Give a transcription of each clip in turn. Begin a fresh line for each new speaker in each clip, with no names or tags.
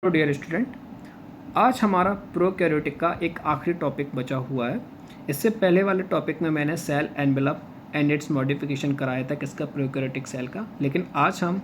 तो dear student, आज हमारा प्रोकैरियोटिक का एक आखिरी टॉपिक बचा हुआ है। इससे पहले वाले टॉपिक में मैंने cell envelope and its modification कराया था किसका, प्रोकैरियोटिक सेल का। लेकिन आज हम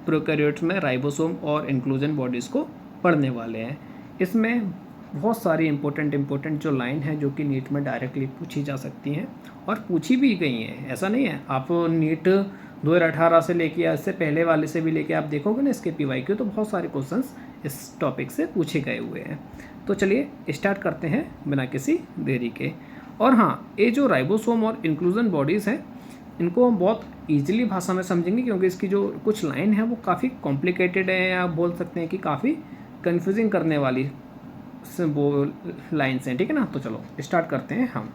प्रोकैरियोट्स में राइबोसोम और इंक्लूजन बॉडीज़ को पढ़ने वाले हैं। इसमें बहुत सारी इंपॉर्टेंट जो लाइन है जो कि नीट में डायरेक्टली पूछी जा सकती हैं और पूछी भी गई हैं। ऐसा नहीं है, आप नीट 2018 से लेके या इससे पहले वाले से भी लेके आप देखोगे ना इसके PYQ, तो बहुत सारे क्वेश्चंस इस टॉपिक से पूछे गए हुए हैं। तो चलिए स्टार्ट करते हैं बिना किसी देरी के। और हाँ, ये जो राइबोसोम और इंक्लूजन बॉडीज़ हैं, इनको हम बहुत ईजिली भाषा में समझेंगे क्योंकि इसकी जो कुछ लाइन है वो काफ़ी कॉम्प्लिकेटेड है, या आप बोल सकते हैं कि काफ़ी कन्फ्यूजिंग करने वाली वो लाइन्स हैं। ठीक है ना, तो चलो स्टार्ट करते हैं हम।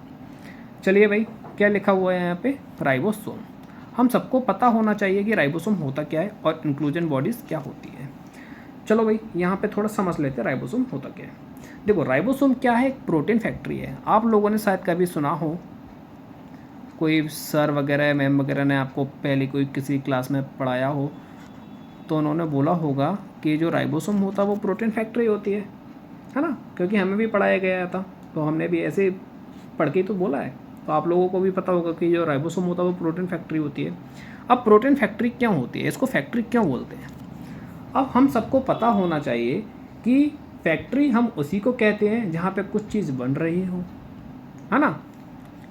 चलिए भाई, क्या लिखा हुआ है यहाँ पे, राइबोसोम। हम सबको पता होना चाहिए कि राइबोसोम होता क्या है और इंक्लूजन बॉडीज़ क्या होती है। चलो भाई, यहाँ पे थोड़ा समझ लेते हैं राइबोसोम होता क्या है। देखो, राइबोसोम क्या है, एक प्रोटीन फैक्ट्री है। आप लोगों ने शायद कभी सुना हो, कोई सर वगैरह मैम वगैरह ने आपको पहले कोई किसी क्लास में पढ़ाया हो तो उन्होंने बोला होगा कि जो राइबोसोम होता है वो प्रोटीन फैक्ट्री होती है ना। क्योंकि हमें भी पढ़ाया गया था, तो हमने भी ऐसे पढ़ के तो बोला है। तो आप लोगों को भी पता होगा कि जो राइबोसोम होता है वो प्रोटीन फैक्ट्री होती है। अब प्रोटीन फैक्ट्री क्यों होती है, इसको फैक्ट्री क्यों बोलते हैं, अब हम सबको पता होना चाहिए कि फैक्ट्री हम उसी को कहते हैं जहाँ पे कुछ चीज़ बन रही हो, है ना।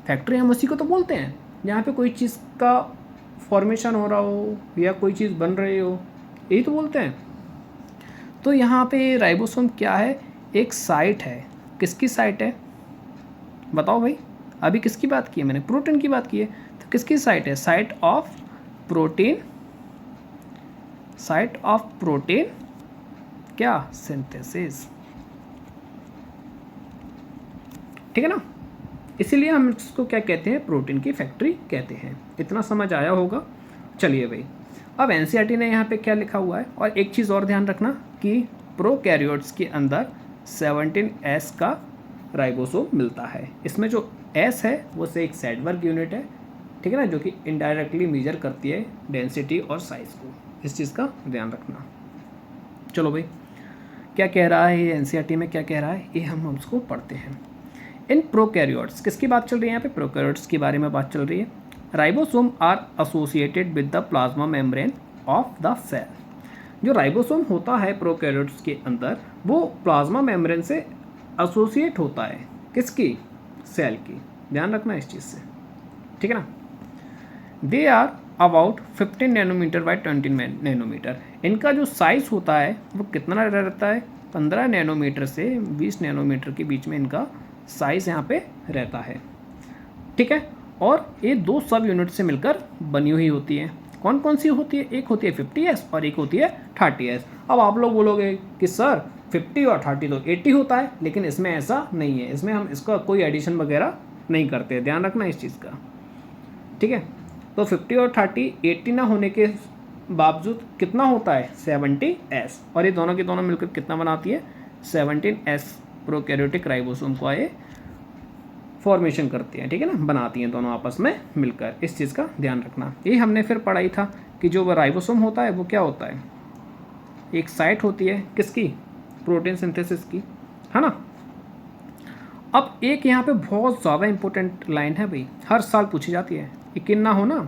फैक्ट्री हम उसी को तो बोलते हैं जहाँ पे कोई चीज़ का फॉर्मेशन हो रहा हो या कोई चीज़ बन रही हो, यही तो बोलते हैं। तो यहाँ पे राइबोसोम क्या है, एक साइट है। किसकी साइट है बताओ भाई, अभी किसकी बात की है मैंने, प्रोटीन की बात की है। तो किसकी साइट है, site of protein, site of protein क्या, सिंथेसिस। ठीक है ना, इसीलिए हम इसको क्या कहते हैं, प्रोटीन की फैक्ट्री कहते हैं। इतना समझ आया होगा। चलिए भाई, अब NCERT ने यहाँ पे क्या लिखा हुआ है, और एक चीज़ और ध्यान रखना कि प्रोकैरियोट्स के अंदर 17S का राइबोसोम मिलता है। इसमें जो S है वो से एक सैडबर्ग यूनिट है, ठीक है ना, जो कि इनडायरेक्टली मेजर करती है डेंसिटी और साइज़ को। इस चीज़ का ध्यान रखना। चलो भाई, क्या कह रहा है ये NCERT में, क्या कह रहा है ये हम उसको पढ़ते हैं। इन प्रोकैरियोट्स, किसकी बात चल रही है यहाँ पे, प्रोकैरियोट्स के बारे में बात चल रही है। Ribosome are associated with the plasma membrane of the cell. जो राइबोसोम होता है प्रोकैरियोट्स के अंदर, वो प्लाज्मा मेम्ब्रेन से एसोसिएट होता है, किसकी, सेल की। ध्यान रखना इस चीज़ से, ठीक है ना। They are about 15 nanometre by 20 nanometre. इनका जो साइज़ होता है वो कितना रहता है, 15 नैनोमीटर से 20 नैनोमीटर के बीच में इनका साइज़ यहाँ पे रहता है, ठीक है। और ये दो सब यूनिट से मिलकर बनी हुई होती है। कौन कौन सी होती है, एक होती है 50S और एक होती है 30S। अब आप लोग बोलोगे कि सर 50 और 30 तो 80 होता है, लेकिन इसमें ऐसा नहीं है, इसमें हम इसका कोई एडिशन वगैरह नहीं करते। ध्यान रखना इस चीज़ का, ठीक है। तो 50 और 30 80 ना होने के बावजूद कितना होता है, 70S, और ये दोनों के दोनों मिलकर कितना बनाती है, 17S प्रोकैरियोटिक राइबोसोम को ये फॉर्मेशन करती हैं, ठीक है ना, बनाती हैं दोनों आपस में मिलकर। इस चीज़ का ध्यान रखना। ये हमने फिर पढ़ाई था कि जो राइबोसोम होता है वो क्या होता है, एक साइट होती है किसकी, प्रोटीन सिंथेसिस की, है ना। अब एक यहाँ पे बहुत ज़्यादा इंपॉर्टेंट लाइन है भाई, हर साल पूछी जाती है, यकीन ना हो ना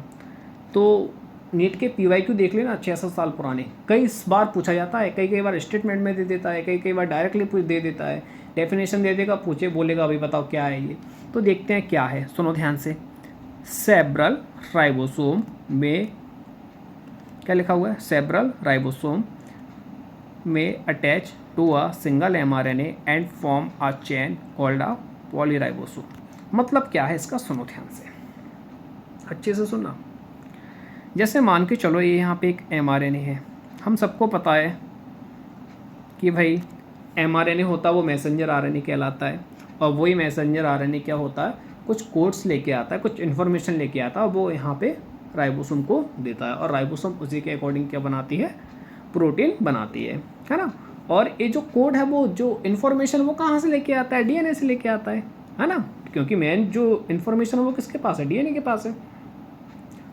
तो नीट के PYQ देख लेना 6-7 साल पुराने, कई बार पूछा जाता है। कई बार स्टेटमेंट में दे देता है, कई बार डायरेक्टली दे देता है, डेफिनेशन दे देगा, पूछे बोलेगा अभी बताओ क्या है ये। तो देखते हैं क्या है, सुनो ध्यान से। सेब्रल राइबोसोम में क्या लिखा हुआ है, several ribosome may attach to a single mRNA and form a chain called a polyribosome. मतलब क्या है इसका, सुनो ध्यान से, अच्छे से सुनना। जैसे मान के चलो ये यहाँ पे एक mRNA है, हम सबको पता है कि भाई mRNA होता है वो मैसेंजर RNA कहलाता है, और वही मैसेंजर RNA क्या होता है, कुछ कोड्स लेके आता है, कुछ इन्फॉर्मेशन लेके आता है, वो यहाँ पे राइबोसोम को देता है, और राइबोसोम उसी के अकॉर्डिंग क्या बनाती है, प्रोटीन बनाती है ना। और ये जो कोड है, वो जो इन्फॉर्मेशन वो कहाँ से लेके आता है, DNA से लेके आता है ना, क्योंकि मेन जो इन्फॉर्मेशन है वो किसके पास है, DNA के पास है।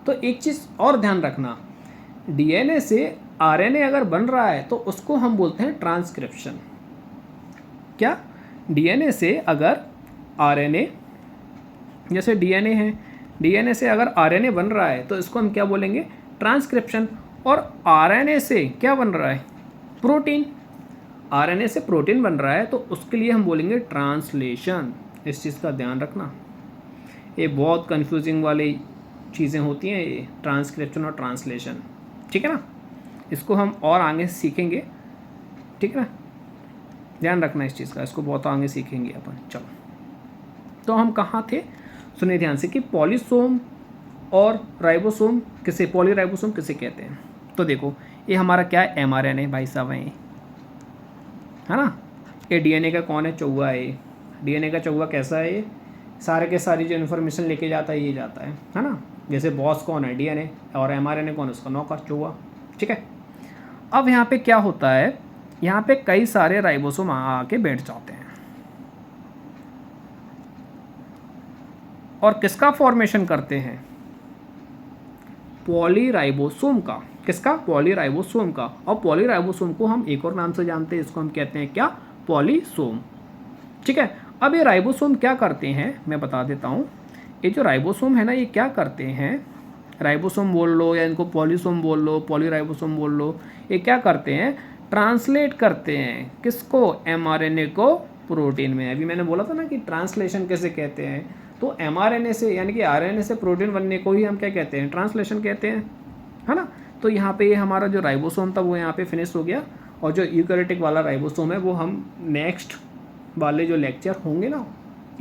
तो एक चीज़ और ध्यान रखना, DNA से आरएनए अगर बन रहा है तो उसको हम बोलते हैं ट्रांसक्रिप्शन। क्या? डीएनए से अगर आरएनए, जैसे डीएनए है, डीएनए से अगर आरएनए बन रहा है तो इसको हम क्या बोलेंगे? ट्रांसक्रिप्शन। और आरएनए से क्या बन रहा है? प्रोटीन। आरएनए से प्रोटीन बन रहा है तो उसके लिए हम बोलेंगे ट्रांसलेशन। इस चीज़ का ध्यान रखना, ये बहुत कंफ्यूजिंग वाली चीज़ें होती हैं ये, ट्रांसक्रिप्शन और ट्रांसलेशन। ठीक है ना, इसको हम और आगे सीखेंगे। ठीक है ना, ध्यान रखना इस चीज़ का, इसको बहुत आगे सीखेंगे अपन। चलो, तो हम कहाँ थे? सुनिए ध्यान से कि पॉलीसोम और राइबोसोम किसे, पॉलीराइबोसोम किसे कहते हैं? तो देखो, ये हमारा क्या है? एमआरएनए भाई साहब है ना। ये डीएनए का कौन है? चौवा है। डीएनए का चौवा कैसा है? ये सारे के सारी जो इन्फॉर्मेशन लेके जाता है ये जाता है ना। जैसे बॉस कौन है? डीएनए। और एमआरएनए कौन है? उसका नौकर, चौवा। ठीक है। अब यहाँ पे क्या होता है? यहाँ पे कई सारे राइबोसोम आके बैठ जाते हैं और किसका फॉर्मेशन करते हैं? पॉलीराइबोसोम का। किसका? पॉलीराइबोसोम का। और पॉलीराइबोसोम को हम एक और नाम से जानते हैं, इसको हम कहते हैं क्या? पॉलीसोम। ठीक है। अब ये राइबोसोम क्या करते हैं मैं बता देता हूँ। ये जो राइबोसोम है ना, ये क्या करते हैं? राइबोसोम बोल लो या इनको पॉलीसोम बोल लो, पॉलीराइबोसोम बोल लो, ये क्या करते हैं? ट्रांसलेट करते हैं। किसको? एमआरएनए को प्रोटीन में। अभी मैंने बोला था ना कि ट्रांसलेशन कैसे कहते हैं, तो एमआरएनए से यानी कि आरएनए से प्रोटीन बनने को ही हम क्या कहते हैं? ट्रांसलेशन कहते हैं, है ना। तो यहाँ पे ये हमारा जो राइबोसोम था वो यहाँ पे फिनिश हो गया, और जो यूकैरियोटिक वाला राइबोसोम है वो हम नेक्स्ट वाले जो लेक्चर होंगे ना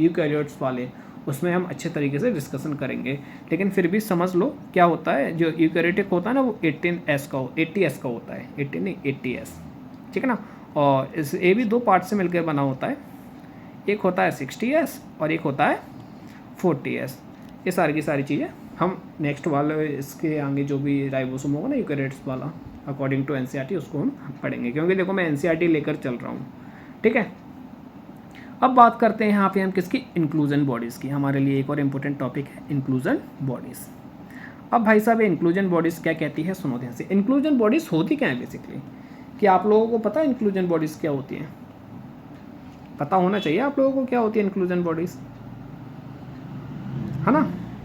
यूकैरियोट्स वाले, उसमें हम अच्छे तरीके से डिस्कशन करेंगे। लेकिन फिर भी समझ लो क्या होता है, जो यूकैरियोटिक होता है ना वो 80S का होता है, 80 नहीं 80S। ठीक है ना। और इस ये भी दो पार्ट से मिलकर बना होता है, एक होता है 60S और एक होता है 40S। ये सारी की सारी चीज़ें हम नेक्स्ट वाले इसके आगे जो भी राइबोसोम होगा ना यूकैरियोट्स वाला, अकॉर्डिंग टू एनसीईआरटी उसको हम पढ़ेंगे, क्योंकि देखो मैं एनसीईआरटी लेकर चल रहा हूँ। ठीक है। अब बात करते हैं यहाँ पे हम किसकी? इंक्लूजन बॉडीज़ की। हमारे लिए एक और इम्पोर्टेंट टॉपिक है इंक्लूजन बॉडीज़। अब भाई साहब इंक्लूजन बॉडीज़ क्या कहती है? सुनो ध्यान से। इंक्लूजन बॉडीज़ होती क्या है बेसिकली? कि आप लोगों को पता है इंक्लूजन बॉडीज़ क्या होती हैं? पता होना चाहिए आप लोगों को क्या होती है इंक्लूजन बॉडीज़, है ना।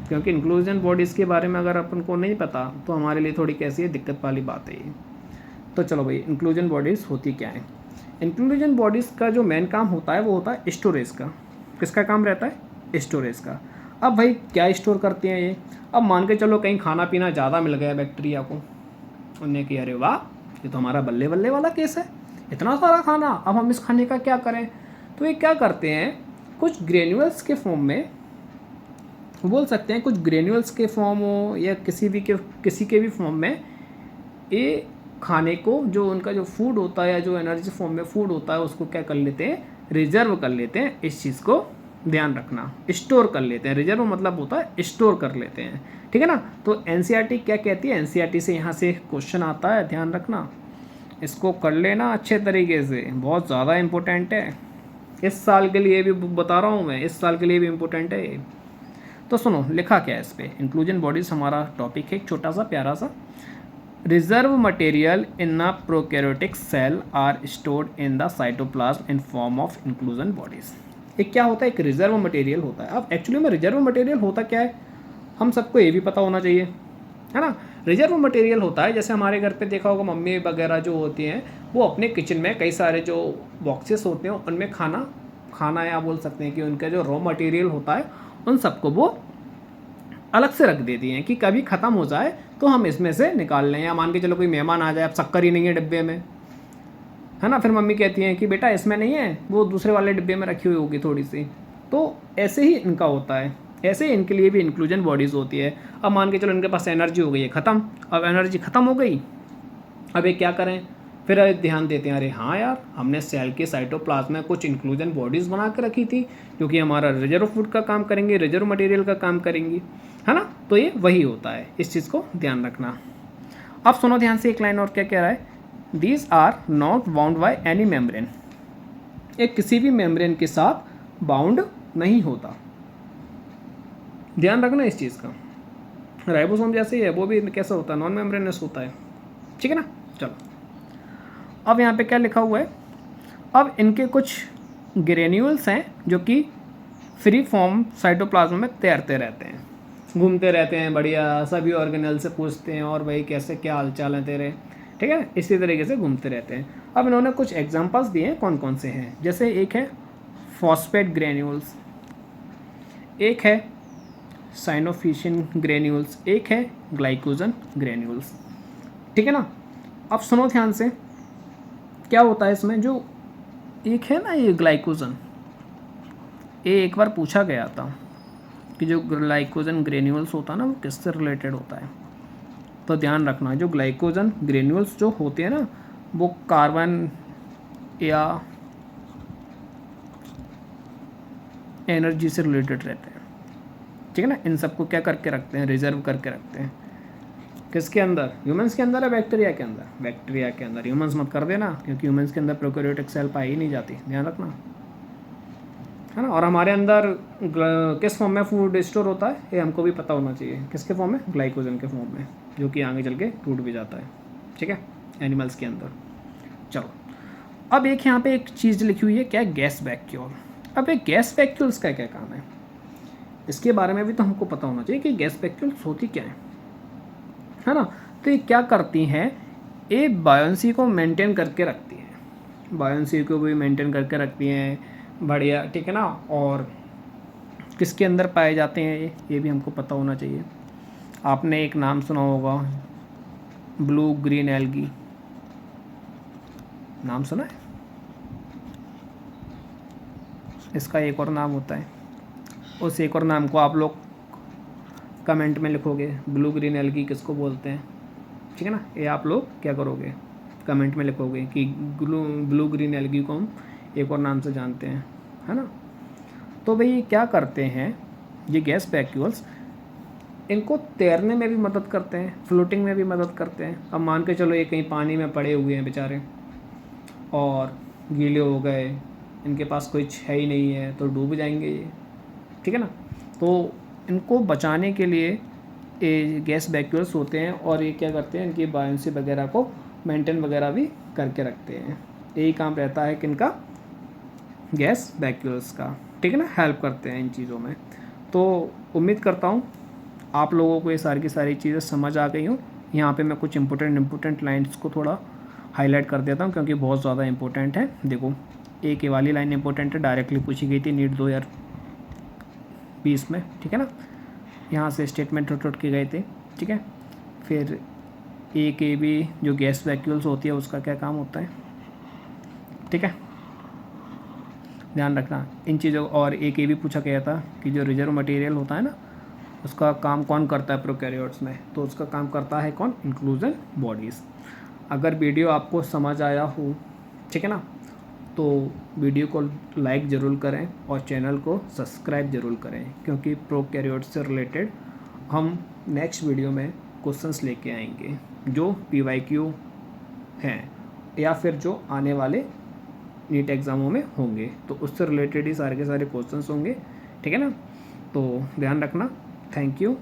क्योंकि इंक्लूजन बॉडीज़ के बारे में अगर अपन को नहीं पता तो हमारे लिए थोड़ी कैसी है, दिक्कत वाली बात है ये। तो चलो भाई, इंक्लूजन बॉडीज़ होती क्या है? इंक्लूजन बॉडीज़ का जो मेन काम होता है वो होता है स्टोरेज का। किसका काम रहता है? स्टोरेज का। अब भाई क्या स्टोर करते हैं ये? अब मान के चलो कहीं खाना पीना ज़्यादा मिल गया बैक्टीरिया को, उन्हें कि अरे वाह ये तो हमारा बल्ले बल्ले वाला केस है, इतना सारा खाना, अब हम इस खाने का क्या करें? तो ये क्या करते हैं? कुछ ग्रेन्यूल्स के फॉर्म में, बोल सकते हैं कुछ ग्रेन्यूल्स के फॉर्म हो या किसी के भी फॉर्म में, ये खाने को जो उनका जो फूड होता है या जो एनर्जी फॉर्म में फूड होता है उसको क्या कर लेते हैं? रिजर्व कर लेते हैं। इस चीज़ को ध्यान रखना, स्टोर कर लेते हैं। रिजर्व मतलब होता है स्टोर कर लेते हैं। ठीक है ना। तो एनसीईआरटी क्या कहती है? एनसीईआरटी से यहाँ से क्वेश्चन आता है, ध्यान रखना, इसको कर लेना अच्छे तरीके से, बहुत ज़्यादा इम्पोर्टेंट है। इस साल के लिए भी बता रहा हूँ मैं, इस साल के लिए भी इम्पोर्टेंट है ये। तो सुनो लिखा क्या है इस पर। इंक्लूजन बॉडीज़ हमारा टॉपिक है, एक छोटा सा प्यारा सा। Reserve material in a prokaryotic cell are stored in the cytoplasm in form of inclusion bodies। एक क्या होता है? एक रिजर्व मटेरियल होता है। अब एक्चुअली में रिजर्व मटेरियल होता क्या है हम सबको ये भी पता होना चाहिए, है ना। रिजर्व मटेरियल होता है, जैसे हमारे घर पे देखा होगा मम्मी वगैरह जो होती हैं वो अपने किचन में कई सारे जो बॉक्सेस होते हैं उनमें खाना या बोल सकते हैं कि उनका जो रॉ मटेरियल होता है उन सबको वो अलग से रख देती हैं कि कभी ख़त्म हो जाए तो हम इसमें से निकाल लें। या मान के चलो कोई मेहमान आ जाए, अब शक्कर ही नहीं है डिब्बे में, है ना, फिर मम्मी कहती हैं कि बेटा इसमें नहीं है, वो दूसरे वाले डिब्बे में रखी हुई होगी थोड़ी सी। तो ऐसे ही इनका होता है, ऐसे ही इनके लिए भी इंक्लूजन बॉडीज़ होती है। अब मान के चलो इनके पास एनर्जी हो गई है ख़त्म, अब एनर्जी ख़त्म हो गई, अब ये क्या करें? फिर ध्यान देते हैं अरे हाँ यार हमने सेल के साइटोप्लाज्म में कुछ इंक्लूजन बॉडीज़ बना के रखी थी जो कि हमारा रिजर्व फूड का काम करेंगे, रिजर्व मटेरियल का काम करेंगी, है ना। तो ये वही होता है, इस चीज़ को ध्यान रखना। अब सुनो ध्यान से एक लाइन और क्या कह रहा है? These are not bound by any membrane. एक किसी भी मेम्ब्रेन के साथ बाउंड नहीं होता, ध्यान रखना इस चीज़ का। राइबोसोम जैसे ही है वो भी कैसा होता है? नॉन मेम्ब्रेनस होता है। ठीक है ना। चलो, अब यहाँ पे क्या लिखा हुआ है, अब इनके कुछ ग्रेन्यूल्स हैं जो कि फ्री फॉर्म साइटोप्लाज्म में तैरते रहते हैं, घूमते रहते हैं, बढ़िया सभी ऑर्गेनल से पूछते हैं और भाई कैसे क्या हालचाल है तेरे, ठीक है, इसी तरीके से घूमते रहते हैं। अब इन्होंने कुछ एग्जांपल्स दिए हैं कौन कौन से हैं, जैसे एक है फॉस्फेट ग्रेन्यूल्स, एक है साइनोफिशिन ग्रेन्यूल्स, एक है ग्लाइकोजन ग्रेन्यूल्स, ठीक है ना। अब सुनो ध्यान से, क्या होता है इसमें, जो एक है ना ये ग्लाइकोजन, ये एक बार पूछा गया था कि जो ग्लाइकोजन ग्रेन्यूल्स होता है ना वो किससे रिलेटेड होता है, तो ध्यान रखना जो ग्लाइकोजन ग्रेन्यूल्स जो होते हैं ना वो कार्बन या एनर्जी से रिलेटेड रहते हैं, ठीक है ना। इन सबको क्या करके रखते हैं, रिजर्व करके रखते हैं, किसके अंदर, ह्यूमंस के अंदर है बैक्टीरिया के अंदर, बैक्टीरिया के अंदर, ह्यूमंस मत कर देना क्योंकि ह्यूमंस के अंदर प्रोकैरियोटिक सेल पाई ही नहीं जाती, ध्यान रखना, है ना। और हमारे अंदर किस फॉर्म में फूड स्टोर होता है ये हमको भी पता होना चाहिए, किसके फॉर्म में, ग्लाइकोजन के फॉर्म में, जो कि आगे चल के टूट भी जाता है, ठीक है, एनिमल्स के अंदर। चलो, अब एक यहाँ पे एक चीज़ लिखी हुई है, क्या, गैस वैक्यूल। अब ये गैस वैक्यूल्स का क्या काम है, इसके बारे में भी तो हमको पता होना चाहिए कि गैस वैक्यूल्स होती क्या है ना। तो ये क्या करती हैं, ये बायोंसी को मेंटेन करके रखती हैं, बायोंसी को भी मेंटेन करके रखती हैं, बढ़िया, ठीक है ना। और किसके अंदर पाए जाते हैं ये भी हमको पता होना चाहिए। आपने एक नाम सुना होगा, ब्लू ग्रीन एल्गी, नाम सुना है, इसका एक और नाम होता है, उस एक और नाम को आप लोग कमेंट में लिखोगे, ब्लू ग्रीन एल्गी किसको बोलते हैं, ठीक है ना। ये आप लोग क्या करोगे, कमेंट में लिखोगे कि ब्लू ग्रीन एल्गी को हम एक और नाम से जानते हैं, है ना। तो भाई क्या करते हैं ये गैस वैक्यूल्स, इनको तैरने में भी मदद करते हैं, फ्लोटिंग में भी मदद करते हैं। अब मान के चलो ये कहीं पानी में पड़े हुए हैं बेचारे और गीले हो गए, इनके पास कुछ है ही नहीं है तो डूब जाएंगे ये, ठीक है ना। तो इनको बचाने के लिए ये गैस वैक्यूल्स होते हैं और ये क्या करते हैं, इनकी बायोंसी वगैरह को मेंटेन वगैरह भी करके रखते हैं। यही काम रहता है कि इनका गैस वैक्यूल्स का, ठीक है ना, हेल्प करते हैं इन चीज़ों में। तो उम्मीद करता हूँ आप लोगों को ये सारी की सारी चीज़ें समझ आ गई हूँ। यहाँ पे मैं कुछ इंपॉर्टेंट लाइन्स को थोड़ा हाईलाइट कर देता हूँ क्योंकि बहुत ज़्यादा इंपॉर्टेंट है। देखो, एक ये वाली लाइन इंपॉर्टेंट है, डायरेक्टली पूछी गई थी नीट 2020 में, ठीक है ना। यहाँ से स्टेटमेंट उठ के गए थे, ठीक है। फिर एक ये भी जो गैस वैक्यूल्स होती है उसका क्या काम होता है, ठीक है, ध्यान रखना इन चीज़ों। और एक ये भी पूछा गया था कि जो रिजर्व मटेरियल होता है ना उसका काम कौन करता है प्रोकैरियोट्स में, तो उसका काम करता है कौन, इंक्लूजन बॉडीज़। अगर वीडियो आपको समझ आया हो, ठीक है ना, तो वीडियो को लाइक ज़रूर करें और चैनल को सब्सक्राइब ज़रूर करें क्योंकि प्रोकैरियोट्स से रिलेटेड हम नेक्स्ट वीडियो में क्वेश्चंस लेके आएंगे जो PYQ हैं या फिर जो आने वाले नीट एग्ज़ामों में होंगे, तो उससे रिलेटेड ही सारे के सारे क्वेश्चंस होंगे, ठीक है ना। तो ध्यान रखना, थैंक यू।